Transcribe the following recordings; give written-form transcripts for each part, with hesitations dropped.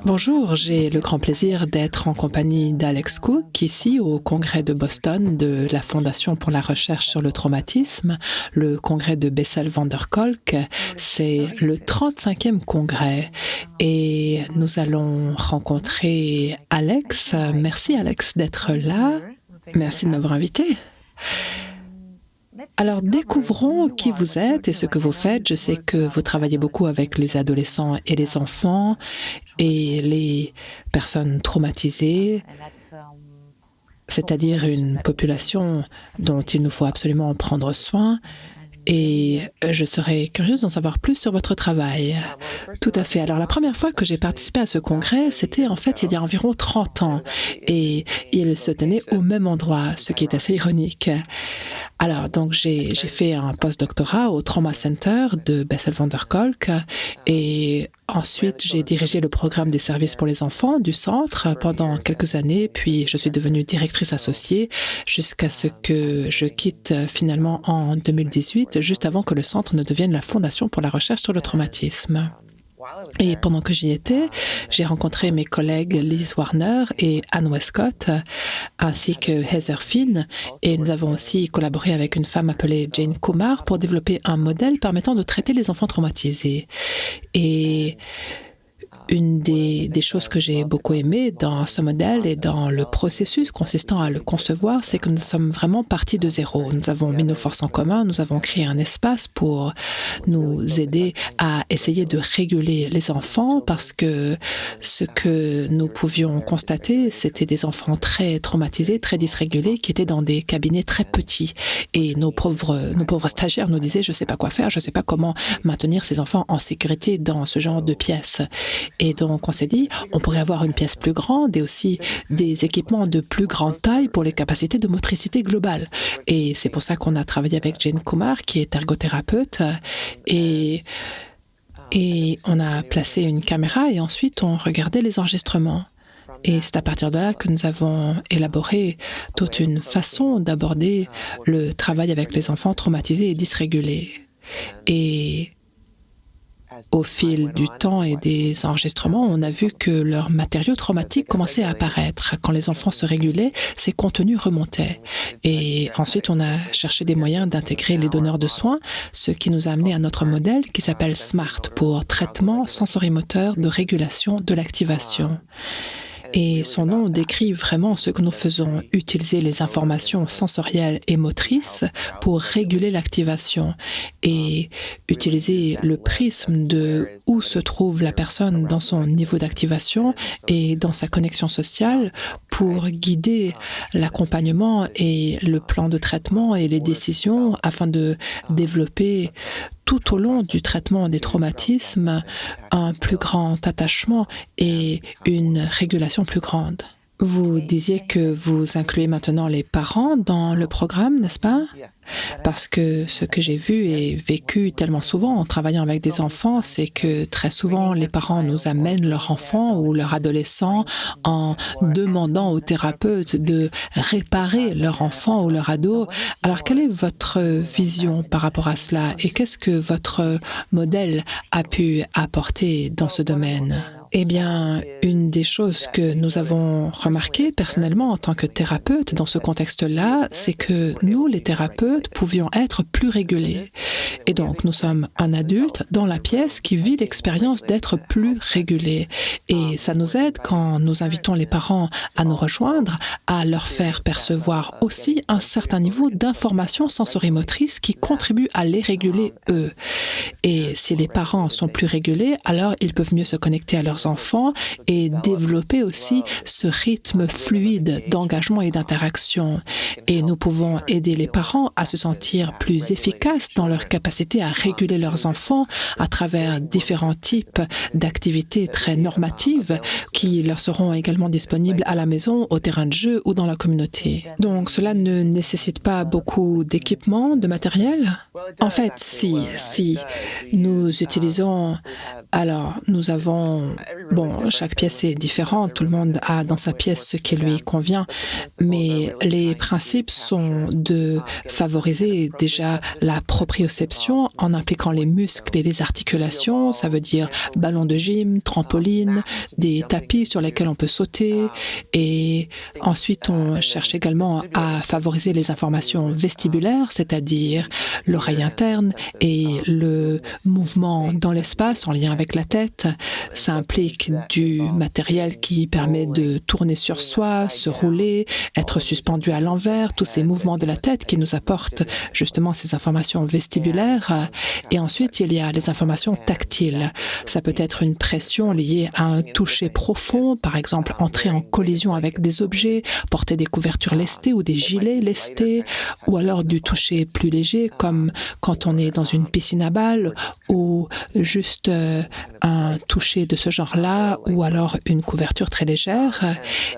Bonjour, j'ai le grand plaisir d'être en compagnie d'Alex Cook ici au congrès de Boston de la Fondation pour la recherche sur le traumatisme, le congrès de Bessel van der Kolk. C'est le 35e congrès et nous allons rencontrer Alex. Merci Alex d'être là. Merci de m'avoir invité. Alors, découvrons qui vous êtes et ce que vous faites. Je sais que vous travaillez beaucoup avec les adolescents et les enfants et les personnes traumatisées, c'est-à-dire une population dont il nous faut absolument prendre soin. Et je serais curieuse d'en savoir plus sur votre travail. Tout à fait. Alors, la première fois que j'ai participé à ce congrès, c'était en fait il y a environ 30 ans. Et il se tenait au même endroit, ce qui est assez ironique. Alors, donc, j'ai fait un post-doctorat au Trauma Center de Bessel van der Kolk et ensuite, j'ai dirigé le programme des services pour les enfants du centre pendant quelques années, puis je suis devenue directrice associée jusqu'à ce que je quitte finalement en 2018, juste avant que le centre ne devienne la Fondation pour la recherche sur le traumatisme. Et pendant que j'y étais, j'ai rencontré mes collègues Liz Warner et Anne Westcott, ainsi que Heather Finn, et nous avons aussi collaboré avec une femme appelée Jane Kumar pour développer un modèle permettant de traiter les enfants traumatisés. Et une des choses que j'ai beaucoup aimées dans ce modèle et dans le processus consistant à le concevoir, c'est que nous sommes vraiment partis de zéro. Nous avons mis nos forces en commun, nous avons créé un espace pour nous aider à essayer de réguler les enfants parce que ce que nous pouvions constater, c'était des enfants très traumatisés, très dysrégulés, qui étaient dans des cabinets très petits. Et nos pauvres stagiaires nous disaient « je ne sais pas quoi faire, je ne sais pas comment maintenir ces enfants en sécurité dans ce genre de pièces ». Et donc, on s'est dit, on pourrait avoir une pièce plus grande et aussi des équipements de plus grande taille pour les capacités de motricité globale. Et c'est pour ça qu'on a travaillé avec Jane Kumar, qui est ergothérapeute, et on a placé une caméra et ensuite on regardait les enregistrements. Et c'est à partir de là que nous avons élaboré toute une façon d'aborder le travail avec les enfants traumatisés et dysrégulés. Et au fil du temps et des enregistrements, on a vu que leurs matériaux traumatiques commençaient à apparaître. Quand les enfants se régulaient, ces contenus remontaient. Et ensuite, on a cherché des moyens d'intégrer les donneurs de soins, ce qui nous a amené à notre modèle qui s'appelle SMART, pour traitement sensorimoteur de régulation de l'activation. Et son nom décrit vraiment ce que nous faisons, utiliser les informations sensorielles et motrices pour réguler l'activation et utiliser le prisme de où se trouve la personne dans son niveau d'activation et dans sa connexion sociale pour guider l'accompagnement et le plan de traitement et les décisions afin de développer tout au long du traitement des traumatismes, un plus grand attachement et une régulation plus grande. Vous disiez que vous incluez maintenant les parents dans le programme, n'est-ce pas? Parce que ce que j'ai vu et vécu tellement souvent en travaillant avec des enfants, c'est que très souvent, les parents nous amènent leur enfant ou leur adolescent en demandant aux thérapeutes de réparer leur enfant ou leur ado. Alors, quelle est votre vision par rapport à cela et qu'est-ce que votre modèle a pu apporter dans ce domaine? Eh bien, une des choses que nous avons remarquées personnellement en tant que thérapeute dans ce contexte-là, c'est que nous, les thérapeutes, pouvions être plus régulés. Et donc, nous sommes un adulte dans la pièce qui vit l'expérience d'être plus régulé. Et ça nous aide quand nous invitons les parents à nous rejoindre, à leur faire percevoir aussi un certain niveau d'information sensorimotrice qui contribue à les réguler eux. Et si les parents sont plus régulés, alors ils peuvent mieux se connecter à leurs enfants et développer aussi ce rythme fluide d'engagement et d'interaction. Et nous pouvons aider les parents à se sentir plus efficaces dans leur capacité à réguler leurs enfants à travers différents types d'activités très normatives qui leur seront également disponibles à la maison, au terrain de jeu ou dans la communauté. Donc, cela ne nécessite pas beaucoup d'équipement, de matériel? En fait, si nous utilisons, alors nous avons Bon, chaque pièce est différente, tout le monde a dans sa pièce ce qui lui convient, mais les principes sont de favoriser déjà la proprioception en impliquant les muscles et les articulations, ça veut dire ballon de gym, trampoline, des tapis sur lesquels on peut sauter, et ensuite on cherche également à favoriser les informations vestibulaires, c'est-à-dire l'oreille interne et le mouvement dans l'espace en lien avec la tête. Ça implique du matériel qui permet de tourner sur soi, se rouler, être suspendu à l'envers, tous ces mouvements de la tête qui nous apportent justement ces informations vestibulaires. Et ensuite, il y a les informations tactiles. Ça peut être une pression liée à un toucher profond, par exemple entrer en collision avec des objets, porter des couvertures lestées ou des gilets lestés, ou alors du toucher plus léger comme quand on est dans une piscine à balles ou juste un toucher de ce genre-là ou alors une couverture très légère.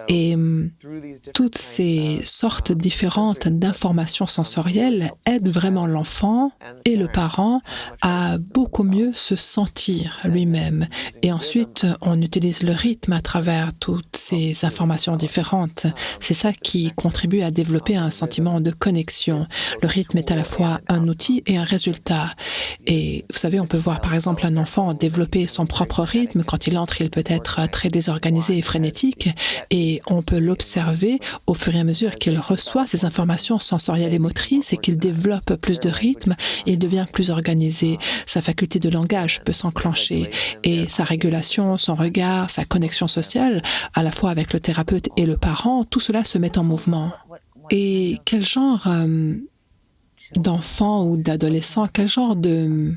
Et toutes ces sortes différentes d'informations sensorielles aident vraiment l'enfant et le parent à beaucoup mieux se sentir lui-même. Et ensuite, on utilise le rythme à travers toutes ces informations différentes. C'est ça qui contribue à développer un sentiment de connexion. Le rythme est à la fois un outil et un résultat. Et vous savez, on peut voir par exemple un enfant développer son propre rythme. Quand il entre, il peut être très désorganisé et frénétique. Et on peut l'observer au fur et à mesure qu'il reçoit ces informations sensorielles et motrices et qu'il développe plus de rythme, il devient plus organisé. Sa faculté de langage peut s'enclencher et sa régulation, son regard, sa connexion sociale, à la fois avec le thérapeute et le parent, tout cela se met en mouvement. Et quel genre d'enfant ou d'adolescent, quel genre de...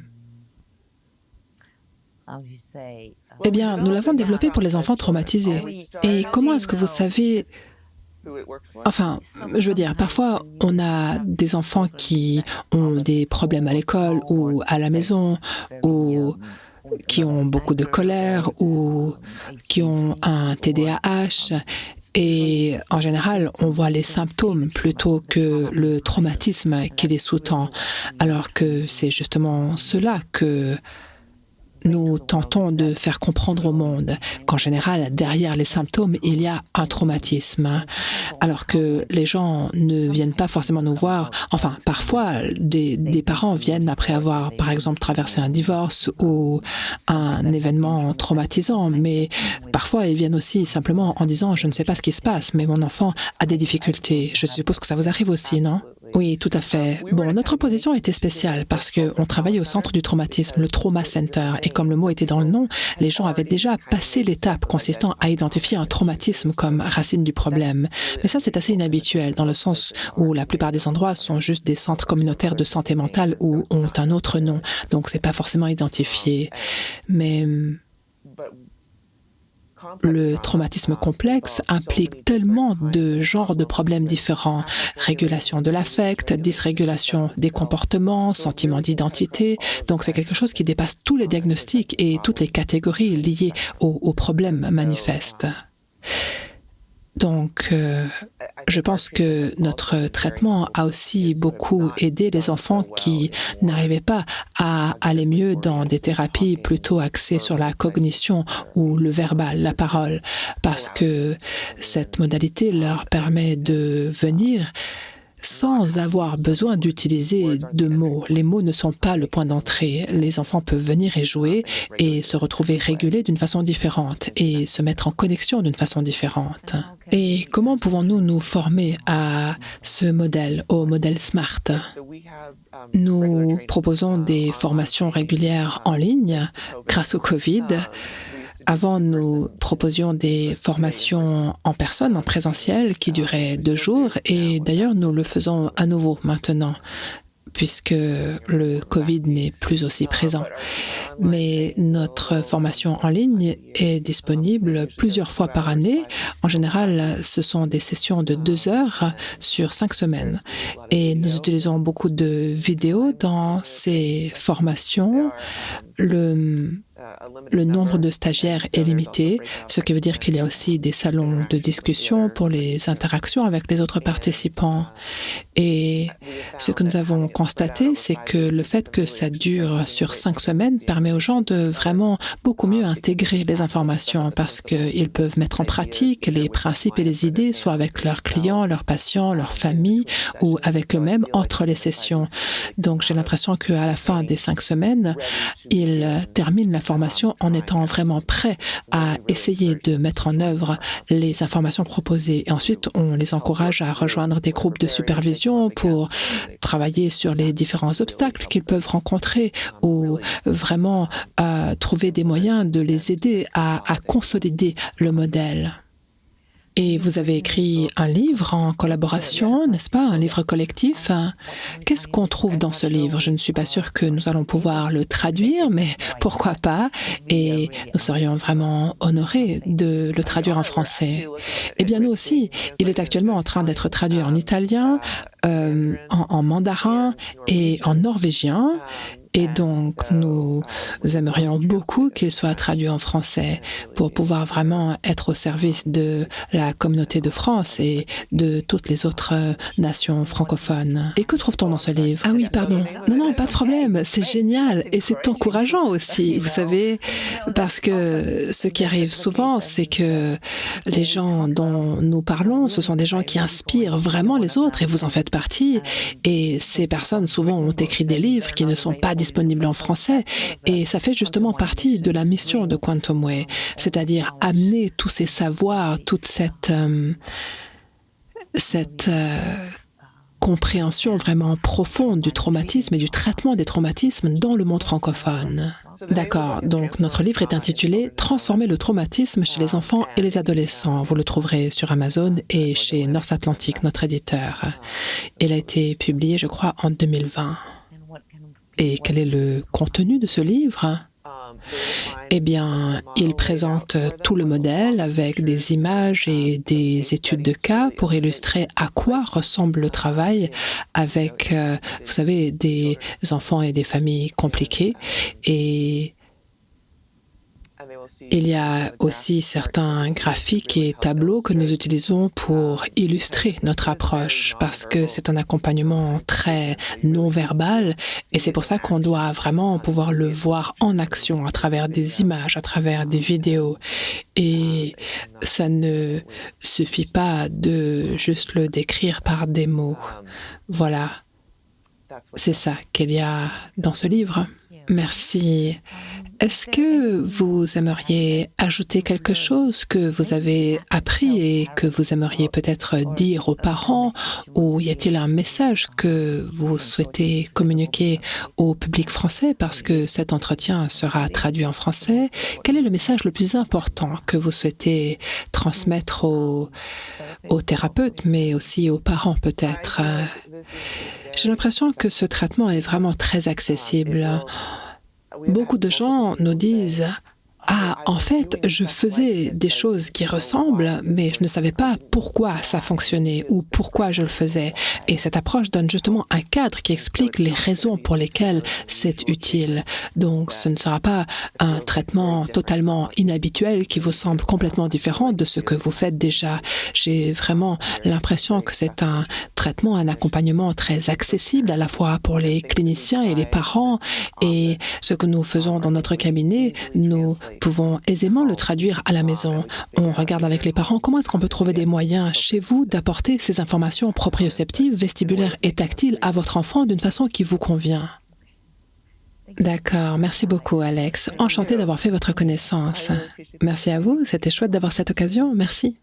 Eh bien, nous l'avons développé pour les enfants traumatisés. Et comment est-ce que vous savez... Enfin, je veux dire, parfois, on a des enfants qui ont des problèmes à l'école ou à la maison, ou qui ont beaucoup de colère, ou qui ont un TDAH. Et en général, on voit les symptômes plutôt que le traumatisme qui les sous-tend, alors que c'est justement cela que nous tentons de faire comprendre au monde qu'en général, derrière les symptômes, il y a un traumatisme. Alors que les gens ne viennent pas forcément nous voir. Enfin, parfois, des parents viennent après avoir, par exemple, traversé un divorce ou un événement traumatisant, mais parfois, ils viennent aussi simplement en disant « je ne sais pas ce qui se passe, mais mon enfant a des difficultés ». Je suppose que ça vous arrive aussi, non ? Oui, tout à fait. Bon, notre position était spéciale parce qu'on travaillait au centre du traumatisme, le Trauma Center, et comme le mot était dans le nom, les gens avaient déjà passé l'étape consistant à identifier un traumatisme comme racine du problème. Mais ça, c'est assez inhabituel, dans le sens où la plupart des endroits sont juste des centres communautaires de santé mentale ou ont un autre nom, donc c'est pas forcément identifié. Mais le traumatisme complexe implique tellement de genres de problèmes différents. Régulation de l'affect, dysrégulation des comportements, sentiment d'identité. Donc c'est quelque chose qui dépasse tous les diagnostics et toutes les catégories liées aux problèmes manifestes. Donc, je pense que notre traitement a aussi beaucoup aidé les enfants qui n'arrivaient pas à aller mieux dans des thérapies plutôt axées sur la cognition ou le verbal, la parole, parce que cette modalité leur permet de venir sans avoir besoin d'utiliser de mots. Les mots ne sont pas le point d'entrée. Les enfants peuvent venir et jouer et se retrouver régulés d'une façon différente et se mettre en connexion d'une façon différente. Et comment pouvons-nous nous former à ce modèle, au modèle SMART? Nous proposons des formations régulières en ligne grâce au COVID. Avant, nous proposions des formations en personne, en présentiel, qui duraient 2 jours, et d'ailleurs, nous le faisons à nouveau maintenant, puisque le COVID n'est plus aussi présent. Mais notre formation en ligne est disponible plusieurs fois par année. En général, ce sont des sessions de 2 heures sur 5 semaines. Et nous utilisons beaucoup de vidéos dans ces formations. Le nombre de stagiaires est limité, ce qui veut dire qu'il y a aussi des salons de discussion pour les interactions avec les autres participants. Et ce que nous avons constaté, c'est que le fait que ça dure sur 5 semaines permet aux gens de vraiment beaucoup mieux intégrer les informations parce qu'ils peuvent mettre en pratique les principes et les idées, soit avec leurs clients, leurs patients, leurs familles ou avec eux-mêmes entre les sessions. Donc, j'ai l'impression qu'à la fin des 5 semaines, ils terminent la formation en étant vraiment prêts à essayer de mettre en œuvre les informations proposées. Et ensuite, on les encourage à rejoindre des groupes de supervision pour travailler sur les différents obstacles qu'ils peuvent rencontrer ou vraiment trouver des moyens de les aider à consolider le modèle. Et vous avez écrit un livre en collaboration, n'est-ce pas, un livre collectif. Qu'est-ce qu'on trouve dans ce livre? Je ne suis pas sûre que nous allons pouvoir le traduire, mais pourquoi pas? Et nous serions vraiment honorés de le traduire en français. Eh bien, nous aussi, il est actuellement en train d'être traduit en italien, en mandarin et en norvégien. Et donc, nous aimerions beaucoup qu'il soit traduit en français pour pouvoir vraiment être au service de la communauté de France et de toutes les autres nations francophones. Et que trouve-t-on dans ce livre? Ah oui, pardon. Non, pas de problème. C'est génial et c'est encourageant aussi, vous savez, parce que ce qui arrive souvent, c'est que les gens dont nous parlons, ce sont des gens qui inspirent vraiment les autres et vous en faites partie. Et ces personnes, souvent, ont écrit des livres qui ne sont pas disponible en français et ça fait justement partie de la mission de Quantum Way, c'est-à-dire amener tous ces savoirs, toute cette compréhension vraiment profonde du traumatisme et du traitement des traumatismes dans le monde francophone. D'accord, donc notre livre est intitulé « Transformer le traumatisme chez les enfants et les adolescents ». Vous le trouverez sur Amazon et chez North Atlantic, notre éditeur. Il a été publié, je crois, en 2020. Et quel est le contenu de ce livre? Eh bien, il présente tout le modèle avec des images et des études de cas pour illustrer à quoi ressemble le travail avec, vous savez, des enfants et des familles compliquées. Et il y a aussi certains graphiques et tableaux que nous utilisons pour illustrer notre approche parce que c'est un accompagnement très non-verbal et c'est pour ça qu'on doit vraiment pouvoir le voir en action à travers des images, à travers des vidéos. Et ça ne suffit pas de juste le décrire par des mots. Voilà, c'est ça qu'il y a dans ce livre. Merci. Est-ce que vous aimeriez ajouter quelque chose que vous avez appris et que vous aimeriez peut-être dire aux parents ou y a-t-il un message que vous souhaitez communiquer au public français parce que cet entretien sera traduit en français? Quel est le message le plus important que vous souhaitez transmettre aux thérapeutes mais aussi aux parents peut-être? J'ai l'impression que ce traitement est vraiment très accessible. Beaucoup de gens nous disent « Ah, en fait, je faisais des choses qui ressemblent, mais je ne savais pas pourquoi ça fonctionnait ou pourquoi je le faisais. » Et cette approche donne justement un cadre qui explique les raisons pour lesquelles c'est utile. Donc, ce ne sera pas un traitement totalement inhabituel qui vous semble complètement différent de ce que vous faites déjà. J'ai vraiment l'impression que c'est un traitement, un accompagnement très accessible à la fois pour les cliniciens et les parents. Et ce que nous faisons dans notre cabinet, nous pouvons aisément le traduire à la maison. On regarde avec les parents comment est-ce qu'on peut trouver des moyens chez vous d'apporter ces informations proprioceptives, vestibulaires et tactiles à votre enfant d'une façon qui vous convient. D'accord, merci beaucoup Alex. Enchantée d'avoir fait votre connaissance. Merci à vous, c'était chouette d'avoir cette occasion, merci.